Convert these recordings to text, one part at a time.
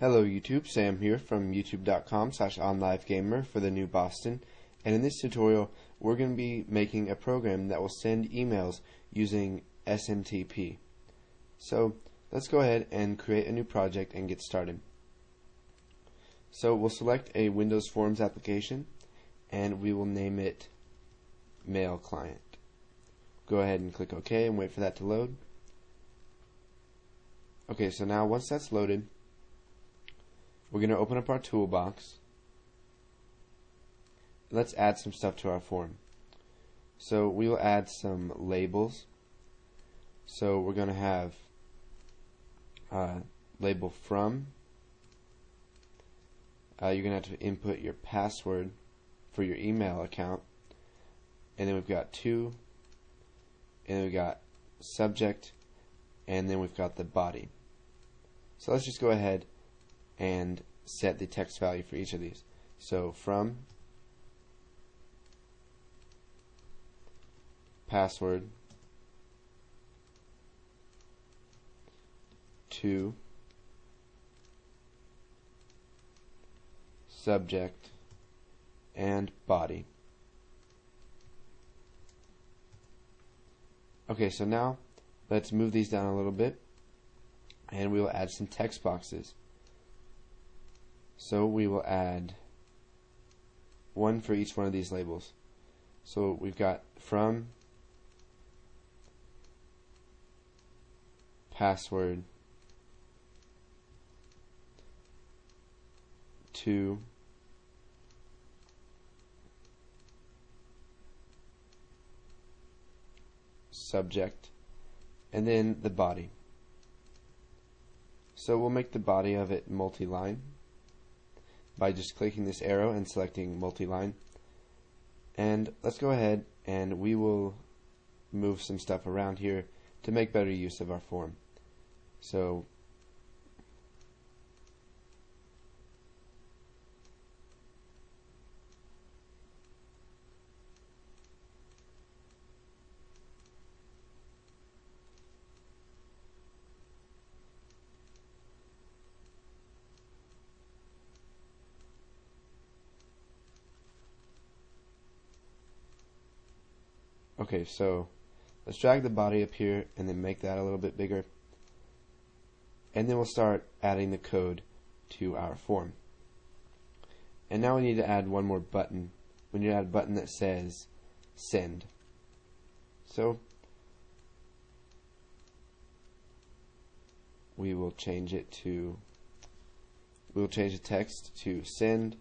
Hello YouTube, Sam here from youtube.com/onlivegamer for the new Boston, and in this tutorial we're going to be making a program that will send emails using SMTP. So let's go ahead and create a new project and get started. So we'll select a Windows Forms application and we will name it Mail Client. Go ahead and click OK and wait for that to load. Okay, so now once that's loaded, we're going to open up our toolbox. Let's add some stuff to our form. So we will add some labels. So we're going to have label from. You're going to have to input your password for your email account. And then we've got to, and then we've got subject, and then we've got the body. So let's just go ahead and set the text value for each of these. So from, password, to, subject, and body. Okay, so now let's move these down a little bit and we will add some text boxes. So we will add one for each one of these labels. So we've got from, password, to, subject, and then the body. So we'll make the body of it multi-line by just clicking this arrow and selecting multi-line. And let's go ahead and we will move some stuff around here to make better use of our form. So okay, so let's drag the body up here and then make that a little bit bigger. And then we'll start adding the code to our form. And now we need to add one more button. We need to add a button that says send. So we will change the text to send.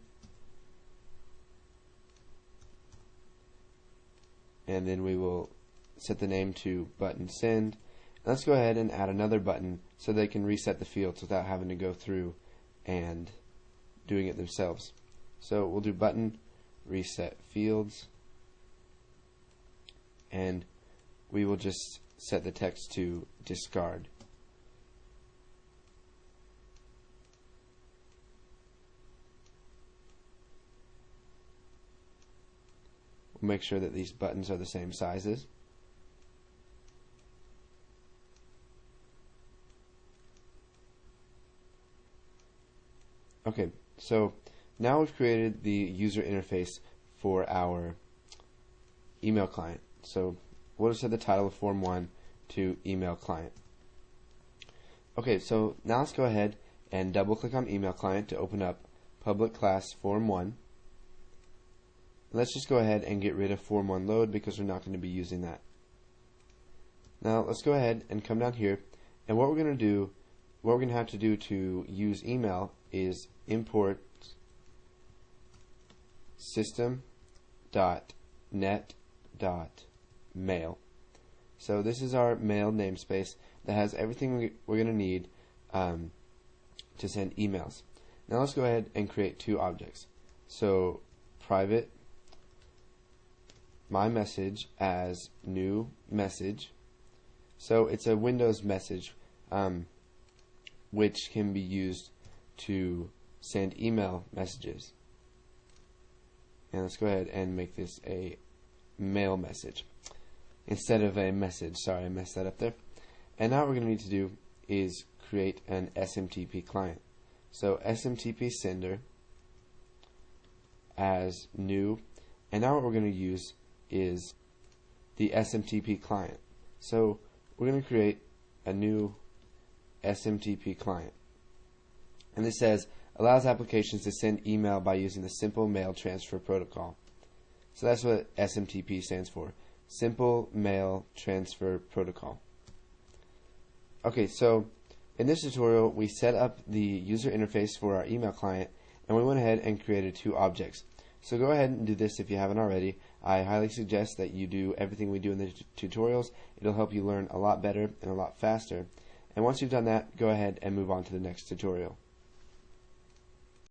And then we will set the name to button send. Let's go ahead and add another button so they can reset the fields without having to go through and doing it themselves. So we'll do button reset fields, and we will just set the text to discard. Make sure that these buttons are the same sizes. Okay, so now we've created the user interface for our email client. So we'll just set the title of Form 1 to Email Client. Okay, so now let's go ahead and double click on Email Client to open up public class Form 1. Let's just go ahead and get rid of Form 1 load because we're not going to be using that. Now let's go ahead and come down here, and what we're going to have to do to use email is import system.net.mail. So this is our mail namespace that has everything we're going to need to send emails. Now let's go ahead and create two objects. So private my message as new message. So it's a Windows message which can be used to send email messages. And let's go ahead and make this a mail message instead of a message. Sorry, I messed that up there. And now what we're going to need to do is create an SMTP client. So SMTP sender as new, and now what we're going to use is the SMTP client. So we're going to create a new SMTP client, and this says allows applications to send email by using the Simple Mail Transfer Protocol. So that's what SMTP stands for, Simple Mail Transfer Protocol. Okay, so in this tutorial we set up the user interface for our email client, and we went ahead and created two objects. So go ahead and do this if you haven't already. I highly suggest that you do everything we do in the tutorials. It'll help you learn a lot better and a lot faster. And once you've done that, go ahead and move on to the next tutorial.